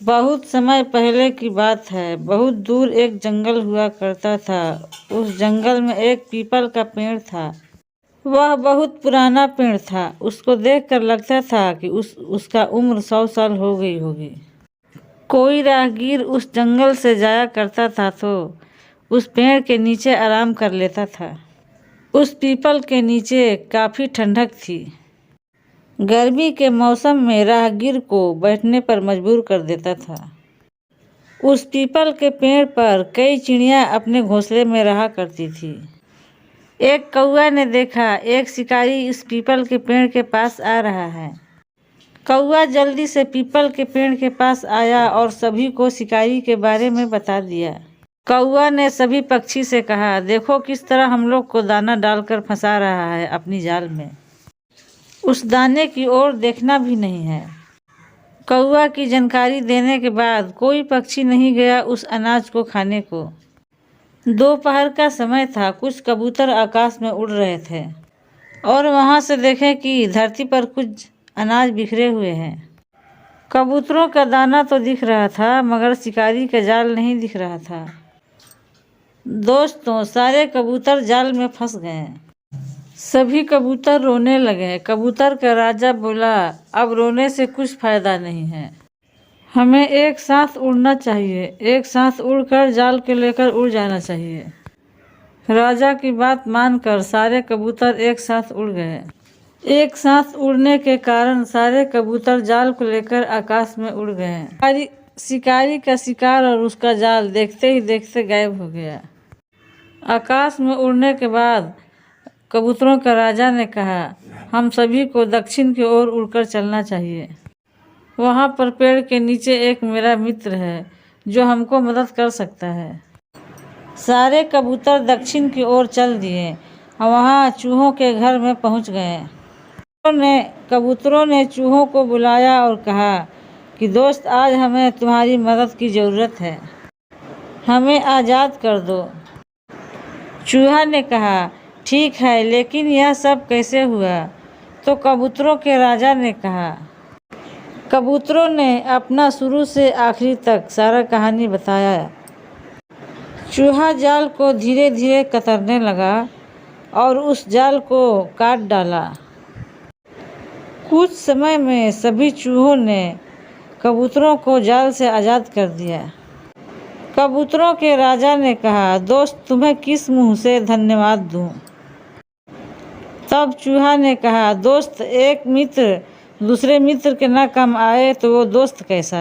बहुत समय पहले की बात है। बहुत दूर एक जंगल हुआ करता था। उस जंगल में एक पीपल का पेड़ था। वह बहुत पुराना पेड़ था। उसको देखकर लगता था कि उसका उम्र 100 साल हो गई होगी। कोई राहगीर उस जंगल से जाया करता था तो उस पेड़ के नीचे आराम कर लेता था। उस पीपल के नीचे काफ़ी ठंडक थी। गर्मी के मौसम में राहगीर को बैठने पर मजबूर कर देता था। उस पीपल के पेड़ पर कई चिड़ियाँ अपने घोंसले में रहा करती थी। एक कौवा ने देखा एक शिकारी इस पीपल के पेड़ के पास आ रहा है। कौवा जल्दी से पीपल के पेड़ के पास आया और सभी को शिकारी के बारे में बता दिया। कौवा ने सभी पक्षी से कहा, देखो किस तरह हम लोग को दाना डालकर फंसा रहा है अपनी जाल में। उस दाने की ओर देखना भी नहीं है। कौवा की जानकारी देने के बाद कोई पक्षी नहीं गया उस अनाज को खाने को। दोपहर का समय था। कुछ कबूतर आकाश में उड़ रहे थे और वहां से देखे कि धरती पर कुछ अनाज बिखरे हुए हैं। कबूतरों का दाना तो दिख रहा था मगर शिकारी का जाल नहीं दिख रहा था। दोस्तों, सारे कबूतर जाल में फंस गए। सभी कबूतर रोने लगे। कबूतर का राजा बोला, अब रोने से कुछ फायदा नहीं है। हमें एक साथ उड़ना चाहिए। एक साथ उड़कर जाल को लेकर उड़ जाना चाहिए। राजा की बात मानकर सारे कबूतर एक साथ उड़ गए। एक साथ उड़ने के कारण सारे कबूतर जाल को लेकर आकाश में उड़ गए। शिकारी का शिकार और उसका जाल देखते ही देखते गायब हो गया। आकाश में उड़ने के बाद कबूतरों का राजा ने कहा, हम सभी को दक्षिण की ओर उड़कर चलना चाहिए। वहाँ पर पेड़ के नीचे एक मेरा मित्र है जो हमको मदद कर सकता है। सारे कबूतर दक्षिण की ओर चल दिए। वहाँ चूहों के घर में पहुँच गए। कबूतरों ने चूहों को बुलाया और कहा कि दोस्त, आज हमें तुम्हारी मदद की ज़रूरत है। हमें आज़ाद कर दो। चूहा ने कहा, ठीक है, लेकिन यह सब कैसे हुआ? तो कबूतरों के राजा ने कहा। कबूतरों ने अपना शुरू से आखिरी तक सारा कहानी बताया। चूहा जाल को धीरे धीरे कतरने लगा और उस जाल को काट डाला। कुछ समय में सभी चूहों ने कबूतरों को जाल से आज़ाद कर दिया। कबूतरों के राजा ने कहा, दोस्त, तुम्हें किस मुंह से धन्यवाद दूं? तब चूहा ने कहा, दोस्त, एक मित्र दूसरे मित्र के न काम आए तो वो दोस्त कैसा।